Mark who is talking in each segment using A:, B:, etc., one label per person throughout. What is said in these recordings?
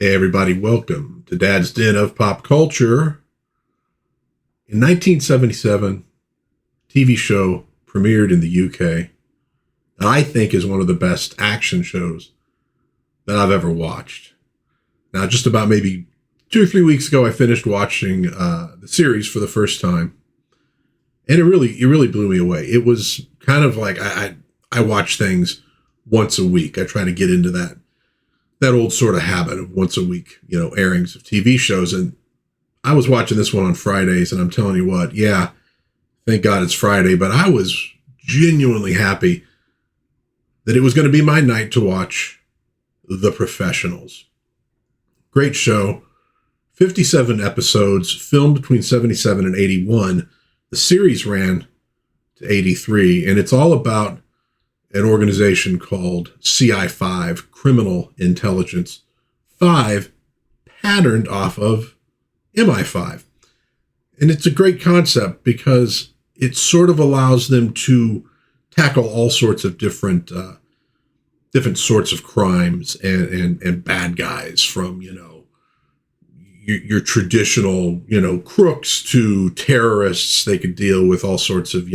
A: Hey everybody, welcome to Dad's Den of Pop Culture. In 1977, TV show premiered in the UK that I think is one of the best action shows that I've ever watched. Now, just about maybe 2 or 3 weeks ago, I finished watching the series for the first time, and it really blew me away. It was kind of like I watch things once a week. I try to get into that old sort of habit of once a week, airings of TV shows. And I was watching this one on Fridays, and I'm telling you what, yeah, thank God it's Friday, but I was genuinely happy that it was going to be my night to watch The Professionals. Great show. 57 episodes, filmed between 77 and 81. The series ran to 83, and it's all about an organization called CI5, Criminal Intelligence 5, patterned off of MI5. And it's a great concept because it sort of allows them to tackle all sorts of different sorts of crimes and bad guys, from, your traditional, crooks to terrorists. They could deal with all sorts of,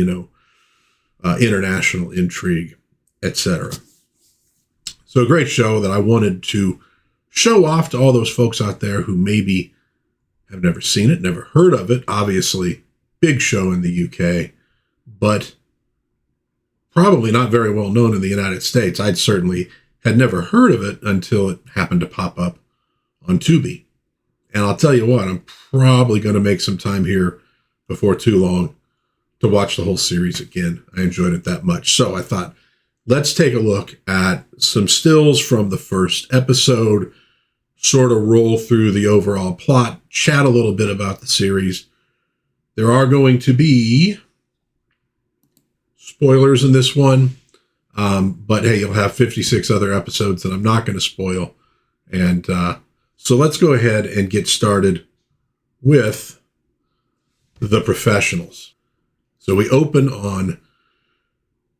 A: international intrigue, etc. So a great show that I wanted to show off to all those folks out there who maybe have never seen it, never heard of it. Obviously, big show in the UK, but probably not very well known in the United States. I'd certainly had never heard of it until it happened to pop up on Tubi. And I'll tell you what, I'm probably going to make some time here before too long to watch the whole series again. I enjoyed it that much. So I thought, let's take a look at some stills from the first episode, sort of roll through the overall plot, chat a little bit about the series. There are going to be spoilers in this one, but hey, you'll have 56 other episodes that I'm not going to spoil. And so let's go ahead and get started with The Professionals. So we open on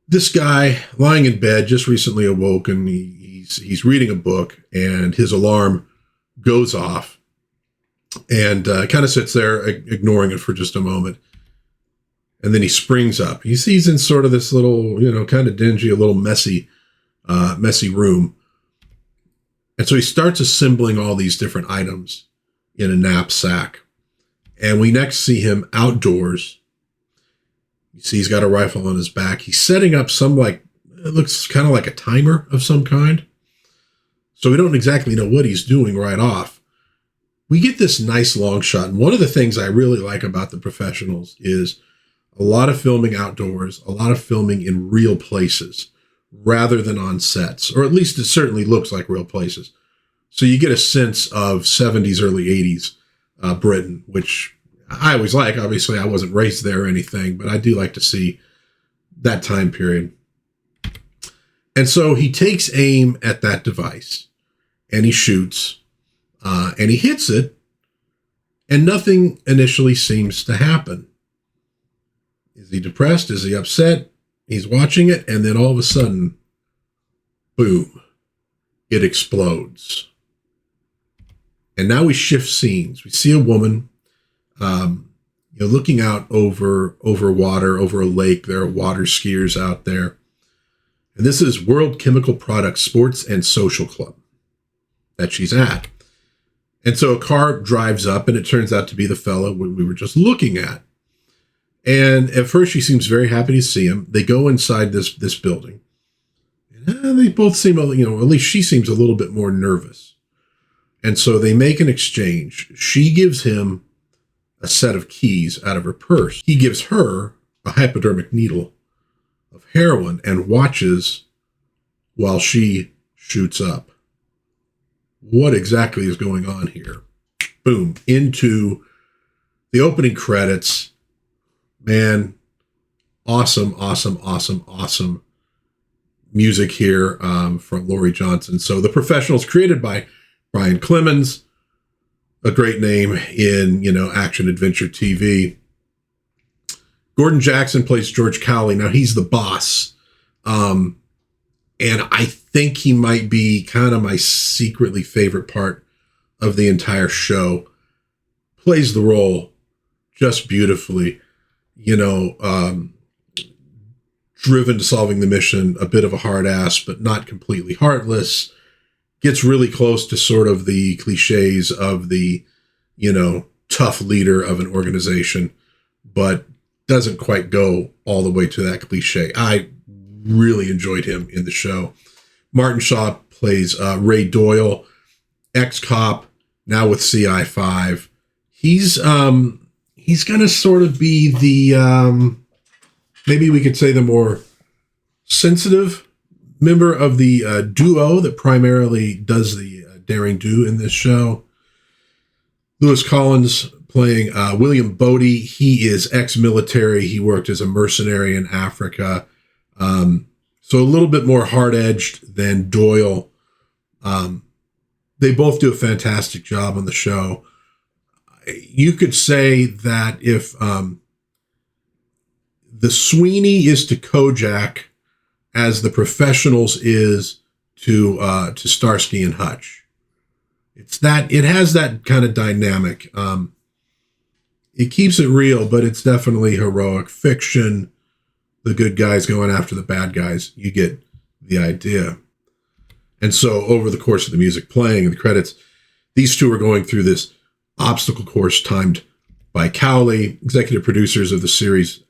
A: this guy lying in bed, just recently awoke, and he's reading a book, and his alarm goes off, and kind of sits there ignoring it for just a moment. And then he springs up. He's in sort of this little, kind of dingy, a little messy room. And so he starts assembling all these different items in a knapsack. And we next see him outdoors. You see he's got a rifle on his back. He's setting up it looks kind of like a timer of some kind. So we don't exactly know what he's doing right off. We get this nice long shot. And one of the things I really like about The Professionals is a lot of filming outdoors, a lot of filming in real places rather than on sets, or at least it certainly looks like real places. So you get a sense of 70s, early 80s Britain, which I always like. Obviously, I wasn't raised there or anything, but I do like to see that time period. And so he takes aim at that device, and he shoots, and he hits it, and nothing initially seems to happen. Is he depressed? Is he upset? He's watching it, and then all of a sudden, boom, it explodes. And now we shift scenes. We see a woman looking out over water, over a lake. There are water skiers out there. And this is World Chemical Products Sports and Social Club that she's at. And so a car drives up, and it turns out to be the fellow we were just looking at. And at first she seems very happy to see him. They go inside this building. And they both seem, at least she seems a little bit more nervous. And so they make an exchange. She gives him a set of keys out of her purse. He gives her a hypodermic needle of heroin and watches while she shoots up. What exactly is going on here? Boom, into the opening credits. Man, awesome music here from Laurie Johnson. So The Professionals, created by Brian Clemens, a great name in, action adventure TV. Gordon Jackson plays George Cowley. Now he's the boss. And I think he might be kind of my secretly favorite part of the entire show, plays the role just beautifully. Driven to solving the mission, a bit of a hard ass, but not completely heartless. Gets really close to sort of the cliches of the, tough leader of an organization, but doesn't quite go all the way to that cliche. I really enjoyed him in the show. Martin Shaw plays Ray Doyle, ex-cop, now with CI5. He's going to sort of be the, maybe we could say the more sensitive member of the duo that primarily does the daring do in this show. Lewis Collins playing William Bodie. He is ex-military. He worked as a mercenary in Africa. So a little bit more hard-edged than Doyle. They both do a fantastic job on the show. You could say that if the Sweeney is to Kojak as the Professionals is to Starsky and Hutch. It has that kind of dynamic. It keeps it real, but it's definitely heroic fiction. The good guys going after the bad guys. You get the idea. And so over the course of the music playing and the credits, these two are going through this obstacle course timed by Cowley. Executive producers of the series,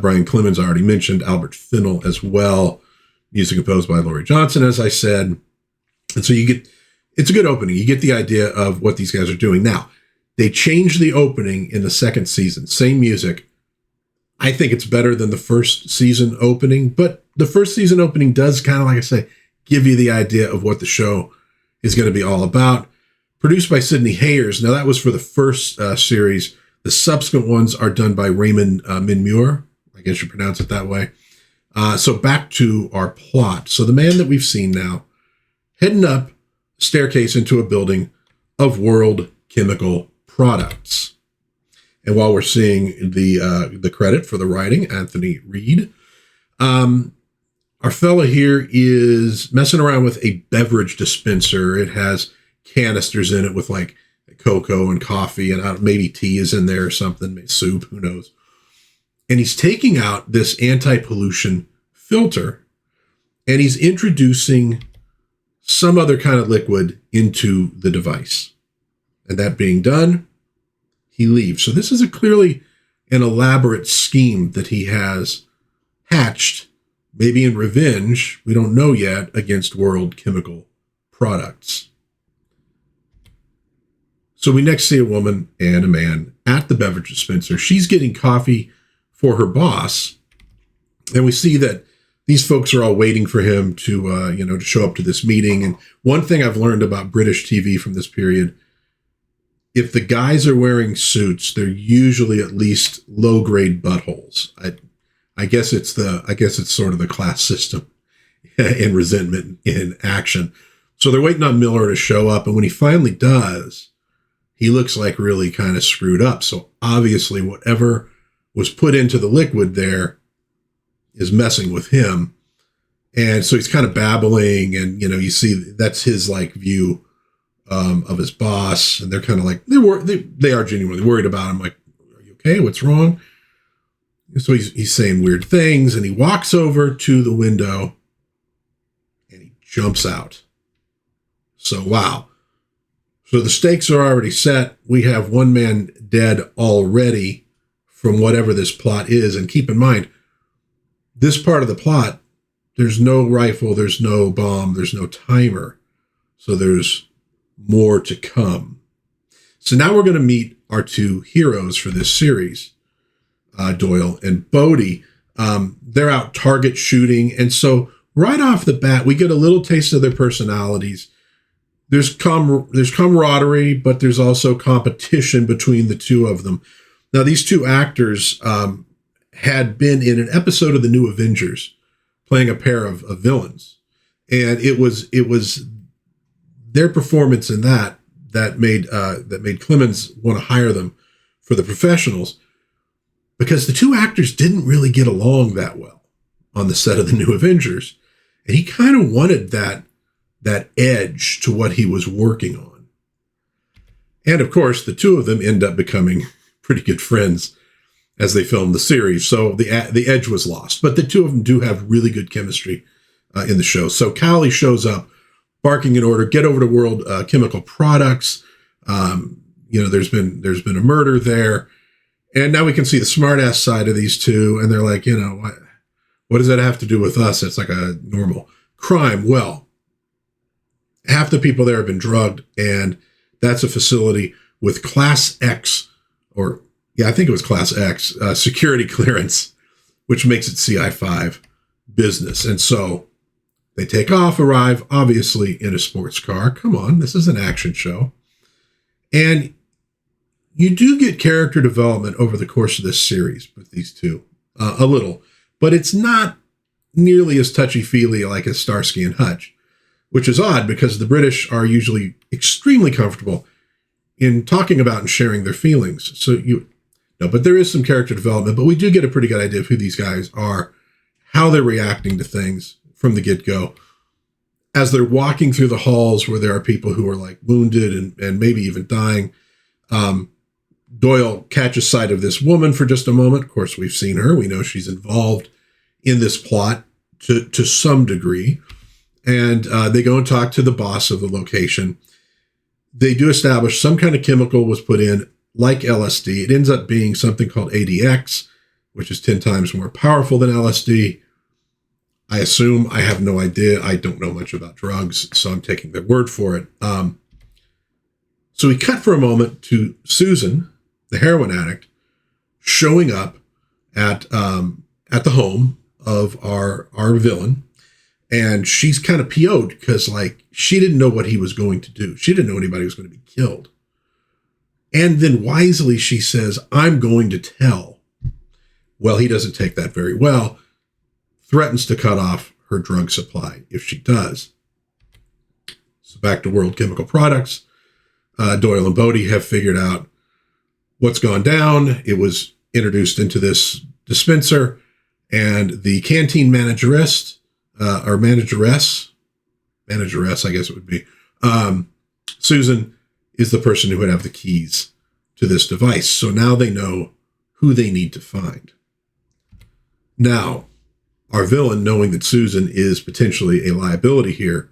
A: Brian Clemens, I already mentioned, Albert Finnell as well. Music composed by Laurie Johnson, as I said. And so it's a good opening. You get the idea of what these guys are doing. Now, they changed the opening in the second season. Same music. I think it's better than the first season opening, but the first season opening does kind of, like I say, give you the idea of what the show is going to be all about. Produced by Sidney Hayers. Now, that was for the first series. The subsequent ones are done by Raymond Minmure. I guess you pronounce it that way. So back to our plot. So the man that we've seen now, heading up a staircase into a building of World Chemical Products. And while we're seeing the credit for the writing, Anthony Reed, our fella here is messing around with a beverage dispenser. It has canisters in it with like cocoa and coffee, and maybe tea is in there or something, maybe soup, who knows. And he's taking out this anti-pollution filter, and he's introducing some other kind of liquid into the device. And that being done, he leaves. So this is clearly an elaborate scheme that he has hatched, maybe in revenge, we don't know yet, against World Chemical Products. So we next see a woman and a man at the beverage dispenser. She's getting coffee for her boss. And we see that these folks are all waiting for him to show up to this meeting. And one thing I've learned about British TV from this period, if the guys are wearing suits, they're usually at least low-grade buttholes. I guess it's sort of the class system and resentment in action. So they're waiting on Miller to show up. And when he finally does, he looks like really kind of screwed up. So obviously whatever was put into the liquid there is messing with him. And so he's kind of babbling, and, you see that's his like view of his boss. And they're kind of like, they are genuinely worried about him. Like, are you okay? What's wrong? And so he's saying weird things, and he walks over to the window and he jumps out. So, wow. So the stakes are already set. We have one man dead already from whatever this plot is. And keep in mind, this part of the plot, there's no rifle, there's no bomb, there's no timer. So there's more to come. So now we're going to meet our two heroes for this series, Doyle and Bodie. They're out target shooting. And so right off the bat, we get a little taste of their personalities. There's camaraderie, but there's also competition between the two of them. Now, these two actors had been in an episode of The New Avengers, playing a pair of villains, and it was their performance in that made Clemens want to hire them for The Professionals, because the two actors didn't really get along that well on the set of The New Avengers, and he kind of wanted that edge to what he was working on. And of course, the two of them end up becoming pretty good friends as they film the series. So the edge was lost, but the two of them do have really good chemistry in the show. So Callie shows up barking an order, get over to World Chemical Products. There's been a murder there. And now we can see the smartass side of these two. And they're like, what does that have to do with us? It's like a normal crime. Well, half the people there have been drugged, and that's a facility with Class X, I think it was Class X, security clearance, which makes it CI5 business. And so they take off, arrive, obviously, in a sports car. Come on, this is an action show. And you do get character development over the course of this series with these two, a little. But it's not nearly as touchy-feely like as Starsky and Hutch, which is odd because the British are usually extremely comfortable in talking about and sharing their feelings. But there is some character development, but we do get a pretty good idea of who these guys are, how they're reacting to things from the get-go. As they're walking through the halls where there are people who are like wounded and maybe even dying, Doyle catches sight of this woman for just a moment. Of course, we've seen her. We know she's involved in this plot to some degree. And they go and talk to the boss of the location. They do establish some kind of chemical was put in, like LSD. It ends up being something called ADX, which is 10 times more powerful than LSD. I assume, I have no idea. I don't know much about drugs, so I'm taking their word for it. So we cut for a moment to Susan, the heroin addict, showing up at the home of our villain. And she's kind of PO'd because, she didn't know what he was going to do. She didn't know anybody was going to be killed. And then wisely she says, I'm going to tell. Well, he doesn't take that very well. Threatens to cut off her drug supply if she does. So back to World Chemical Products. Doyle and Bodie have figured out what's gone down. It was introduced into this dispenser, and the canteen manageress, I guess it would be, Susan is the person who would have the keys to this device. So now they know who they need to find. Now, our villain, knowing that Susan is potentially a liability here,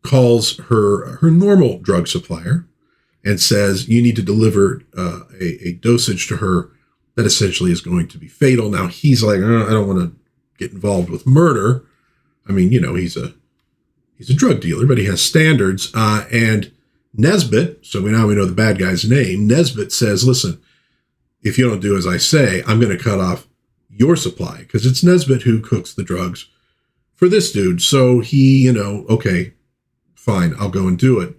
A: calls her normal drug supplier and says, you need to deliver a dosage to her that essentially is going to be fatal. Now, he's like, I don't want to get involved with murder. I mean, he's a drug dealer, but he has standards. And Nesbitt, so now we know the bad guy's name, Nesbitt says, listen, if you don't do as I say, I'm going to cut off your supply, because it's Nesbitt who cooks the drugs for this dude. So he, okay, fine, I'll go and do it.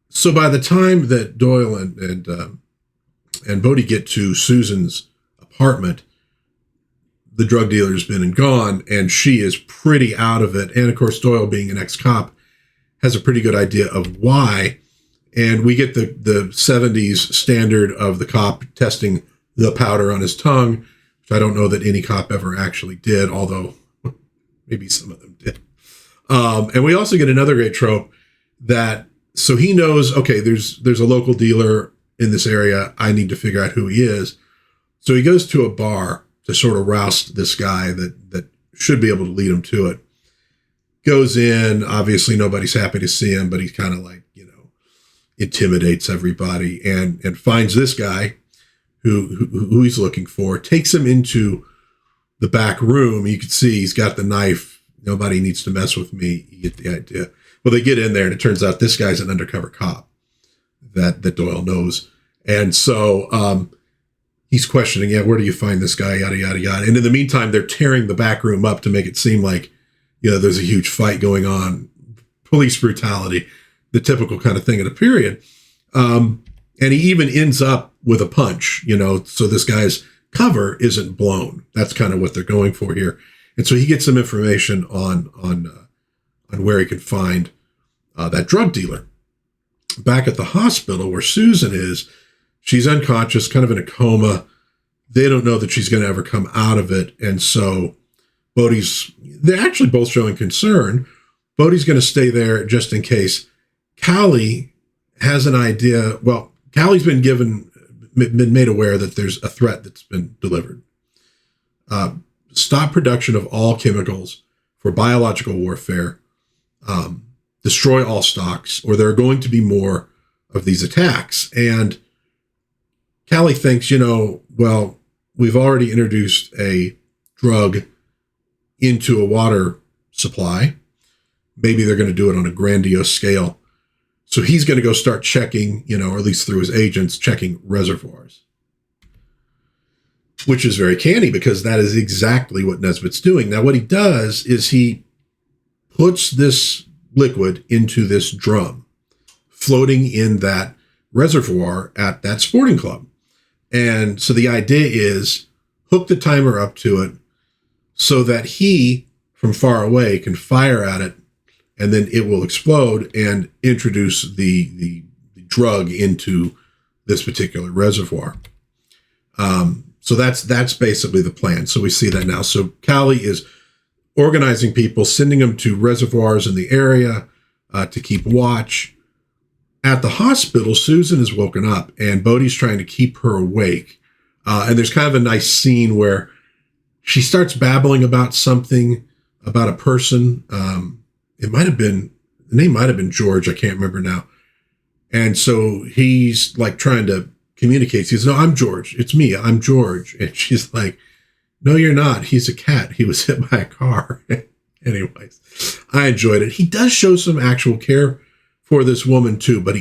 A: So by the time that Doyle and Bodie get to Susan's apartment, the drug dealer's been and gone, and she is pretty out of it. And of course, Doyle, being an ex-cop, has a pretty good idea of why. And we get the 70s standard of the cop testing the powder on his tongue, which I don't know that any cop ever actually did, although maybe some of them did. And we also get another great trope that, so he knows, okay, there's a local dealer in this area. I need to figure out who he is. So he goes to a bar to sort of roust this guy that should be able to lead him to it. Goes in, obviously nobody's happy to see him, but he's kind of like, intimidates everybody, and finds this guy who he's looking for, takes him into the back room. You can see he's got the knife. Nobody needs to mess with me. You get the idea. Well, they get in there, and it turns out this guy's an undercover cop that Doyle knows. And so he's questioning, where do you find this guy, yada, yada, yada. And in the meantime, they're tearing the back room up to make it seem like, there's a huge fight going on, police brutality, the typical kind of thing at a period. And he even ends up with a punch, so this guy's cover isn't blown. That's kind of what they're going for here. And so he gets some information on where he can find that drug dealer. Back at the hospital where Susan is, she's unconscious, kind of in a coma. They don't know that she's going to ever come out of it. And so they're actually both showing concern. Bodie's going to stay there just in case. Callie has an idea. Well, Callie's been made aware that there's a threat that's been delivered. Stop production of all chemicals for biological warfare. Destroy all stocks, or there are going to be more of these attacks. And Callie thinks, well, we've already introduced a drug into a water supply. Maybe they're going to do it on a grandiose scale. So he's going to go start checking, or at least through his agents, checking reservoirs. Which is very canny, because that is exactly what Nesbitt's doing. Now, what he does is he puts this liquid into this drum, floating in that reservoir at that sporting club. And so the idea is hook the timer up to it so that he, from far away, can fire at it, and then it will explode and introduce the drug into this particular reservoir. So that's basically the plan. So we see that now. So Callie is organizing people, sending them to reservoirs in the area to keep watch. At the hospital, Susan is woken up, and Bodhi's trying to keep her awake. And there's kind of a nice scene where she starts babbling about something, about a person. The name might have been George. I can't remember now. And so he's like trying to communicate. He says, "No, I'm George. It's me. I'm George." And she's like, "No, you're not. He's a cat. He was hit by a car." Anyways, I enjoyed it. He does show some actual care for this woman too, but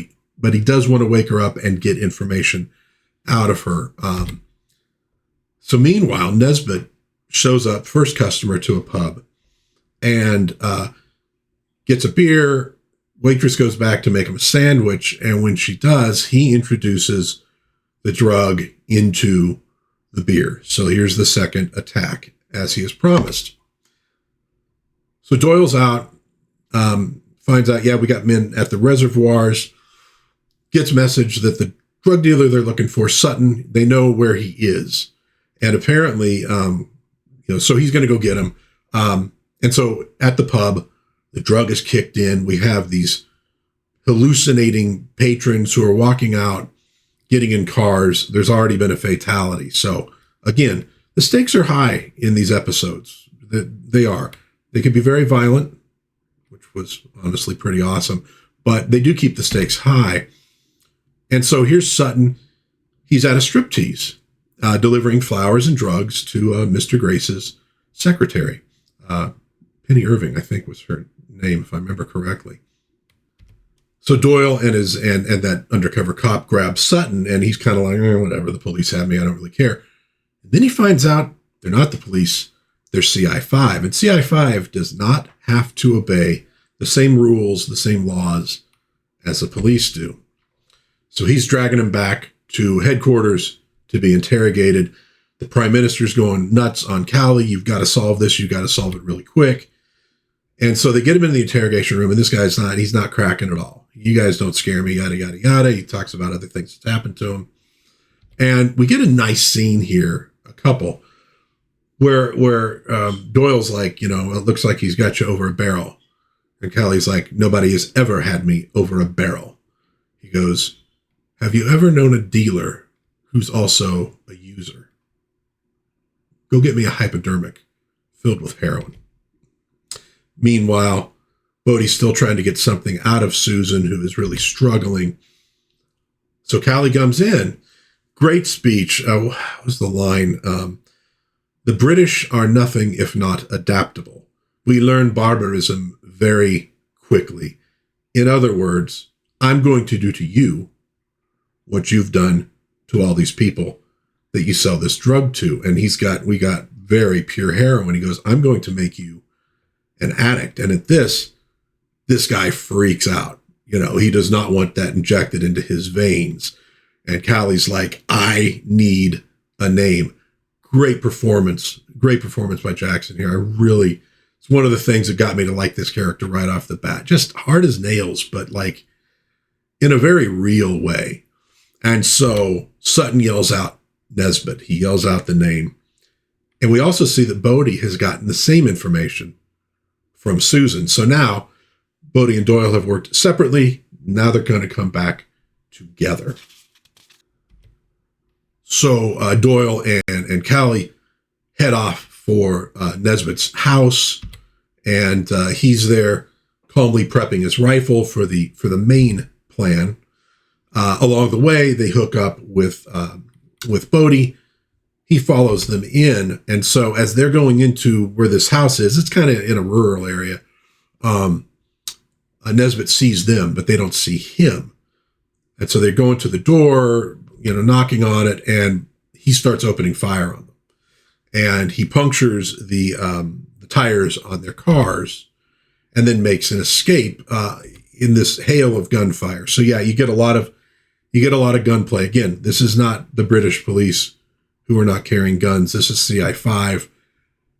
A: he does want to wake her up and get information out of her. So meanwhile, Nesbitt shows up, first customer to a pub, and gets a beer. Waitress goes back to make him a sandwich, and when she does, he introduces the drug into the beer. So here's the second attack, as he has promised. So Doyle's out, finds out, we got men at the reservoirs, gets message that the drug dealer they're looking for, Sutton, they know where he is. And apparently, so he's going to go get him. And so at the pub, the drug is kicked in. We have these hallucinating patrons who are walking out, getting in cars. There's already been a fatality. So again, the stakes are high in these episodes. They are. They can be very violent, which was honestly pretty awesome, but they do keep the stakes high. And so here's Sutton. He's at a striptease, delivering flowers and drugs to Mr. Grace's secretary. Penny Irving, I think, was her name, if I remember correctly. So Doyle and that undercover cop grab Sutton, and he's kind of like, whatever, the police have me, I don't really care. And then he finds out they're not the police, they're CI5. And CI5 does not have to obey the same rules, the same laws as the police do. So he's dragging him back to headquarters to be interrogated. The prime minister's going nuts on Callie. You've got to solve this. You've got to solve it really quick. And so they get him in the interrogation room, and this guy's he's not cracking at all. You guys don't scare me, yada, yada, yada. He talks about other things that's happened to him. And we get a nice scene here, a couple, where Doyle's like, it looks like he's got you over a barrel. And Callie's like, nobody has ever had me over a barrel. He goes, have you ever known a dealer who's also a user? Go get me a hypodermic filled with heroin. Meanwhile, Bodhi's still trying to get something out of Susan, who is really struggling. So Callie comes in. Great speech. What was the line? The British are nothing if not adaptable. We learn barbarism very quickly. In other words, I'm going to do to you what you've done to all these people that you sell this drug to. And we got very pure heroin. He goes, I'm going to make you an addict. And at this guy freaks out. He does not want that injected into his veins. And Callie's like, I need a name. Great performance by Jackson here. It's one of the things that got me to like this character right off the bat. Just hard as nails, but like in a very real way. And so Sutton yells out Nesbitt. He yells out the name. And we also see that Bodhi has gotten the same information from Susan. So now Bodhi and Doyle have worked separately. Now they're going to come back together. So Doyle and Callie head off for Nesbitt's house, and he's there calmly prepping his rifle for the main plan. Along the way, they hook up with Bodie. He follows them in, and so as they're going into where this house is, it's kind of in a rural area. Nesbitt sees them, but they don't see him, and so they're going to the door, knocking on it, and he starts opening fire on them, and he punctures the tires on their cars, and then makes an escape in this hail of gunfire. So yeah, you get a lot of gunplay. Again, this is not the British police who are not carrying guns. This is CI5.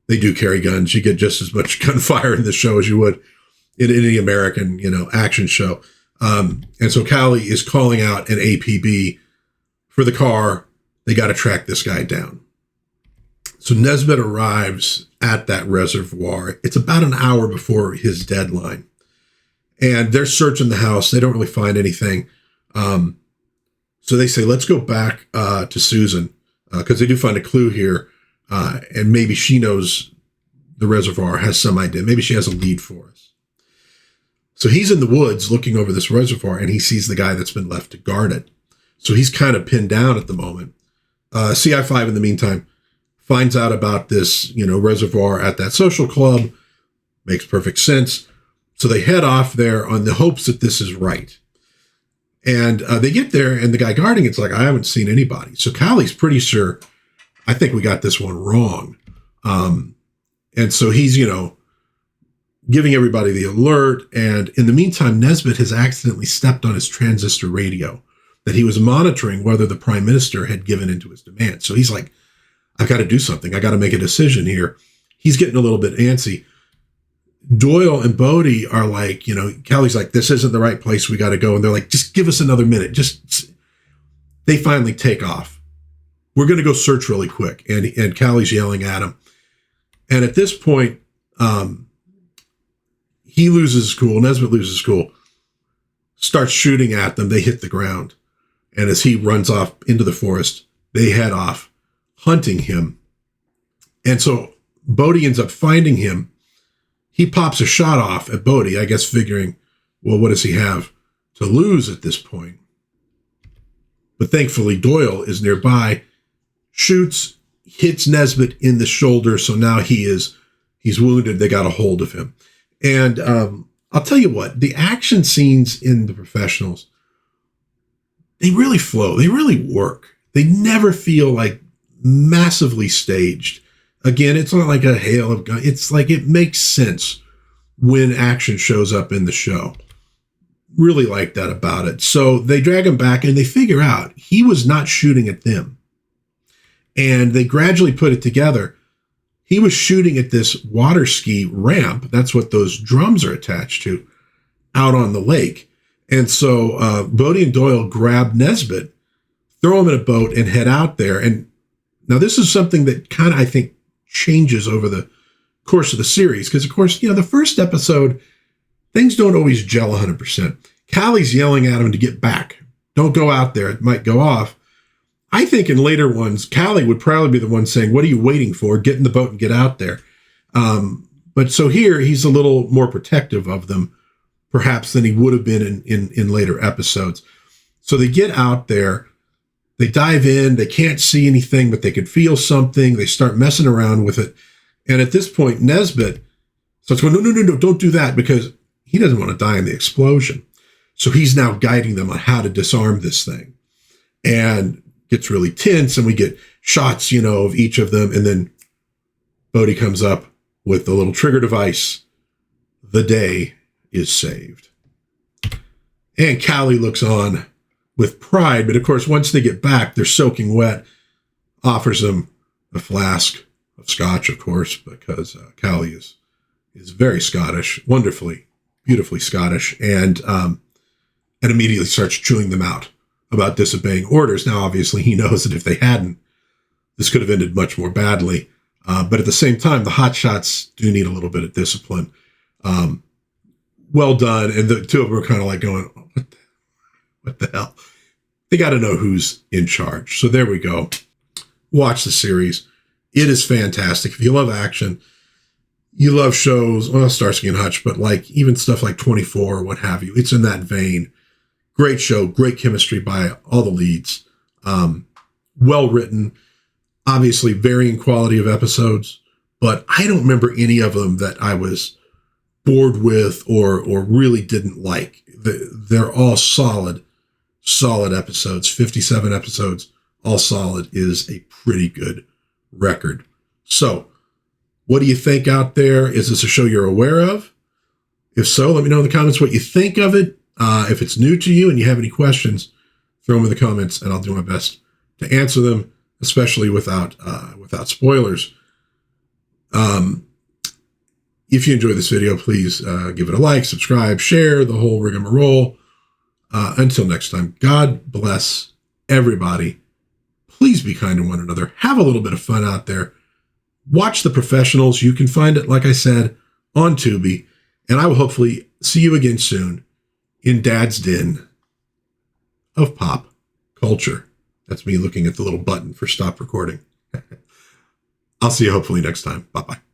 A: They do carry guns. You get just as much gunfire in this show as you would in any American, action show. And so Callie is calling out an APB for the car. They got to track this guy down. So Nesbitt arrives at that reservoir. It's about an hour before his deadline. And they're searching the house. They don't really find anything. So they say, let's go back to Susan, because they do find a clue here. And maybe she knows the reservoir, has some idea. Maybe she has a lead for us. So he's in the woods looking over this reservoir, and he sees the guy that's been left to guard it. So he's kind of pinned down at the moment. CI5, in the meantime, finds out about this, reservoir at that social club. Makes perfect sense. So they head off there on the hopes that this is right. And they get there, and the guy guarding it's like, I haven't seen anybody. So Callie's pretty sure, I think we got this one wrong. And so he's, giving everybody the alert. And in the meantime, Nesbitt has accidentally stepped on his transistor radio that he was monitoring whether the prime minister had given into his demand. So he's like, I've got to do something. I got to make a decision here. He's getting a little bit antsy. Doyle and Bodie are like, Callie's like, this isn't the right place. We got to go. And they're like, just give us another minute. They finally take off. We're going to go search really quick. And Callie's yelling at him. And at this point, he loses his cool. Nesbitt loses his cool, starts shooting at them. They hit the ground. And as he runs off into the forest, they head off hunting him. And so Bodie ends up finding him. He pops a shot off at Bodie, I guess figuring, well, what does he have to lose at this point? But thankfully, Doyle is nearby, shoots, hits Nesbitt in the shoulder. So now he's wounded. They got a hold of him. And I'll tell you what, the action scenes in The Professionals, they really flow. They really work. They never feel like massively staged. Again, it's not like a hail of guns. It's like it makes sense when action shows up in the show. Really like that about it. So they drag him back and they figure out he was not shooting at them. And they gradually put it together. He was shooting at this water ski ramp. That's what those drums are attached to, out on the lake. And so Bodie and Doyle grab Nesbitt, throw him in a boat, and head out there. And now this is something that kind of, I think, changes over the course of the series. Because, of course, the first episode, things don't always gel 100%. Callie's yelling at him to get back. Don't go out there. It might go off. I think in later ones, Callie would probably be the one saying, what are you waiting for? Get in the boat and get out there. But so here, he's a little more protective of them, perhaps, than he would have been in later episodes. So they get out there. They dive in. They can't see anything, but they could feel something. They start messing around with it. And at this point, Nesbitt starts going, no, don't do that, because he doesn't want to die in the explosion. So he's now guiding them on how to disarm this thing. And gets really tense, and we get shots, of each of them. And then Bodie comes up with the little trigger device. The day is saved. And Callie looks on with pride. But of course, once they get back, they're soaking wet. Offers them a flask of scotch, of course, because Callie is very Scottish, wonderfully, beautifully Scottish, and immediately starts chewing them out about disobeying orders. Now, obviously, he knows that if they hadn't, this could have ended much more badly. But at the same time, the hotshots do need a little bit of discipline. Well done. And the two of them are kind of like going, what the hell? they got to know who's in charge. So there we go. Watch the series. It is fantastic. If you love action, you love shows, well, Starsky and Hutch, but like even stuff like 24 or what have you, it's in that vein. Great show, great chemistry by all the leads. Well written, obviously varying quality of episodes, but I don't remember any of them that I was bored with or really didn't like. They're all solid episodes. 57 episodes, all solid, is a pretty good record. So, what do you think out there? Is this a show you're aware of? If so, let me know in the comments what you think of it. If it's new to you and you have any questions, throw them in the comments and I'll do my best to answer them, especially without spoilers. If you enjoyed this video, please give it a like, subscribe, share, the whole rigmarole. Until next time, God bless everybody. Please be kind to one another. Have a little bit of fun out there. Watch The Professionals. You can find it, like I said, on Tubi. And I will hopefully see you again soon in Dad's Den of Pop Culture. That's me looking at the little button for stop recording. I'll see you hopefully next time. Bye-bye.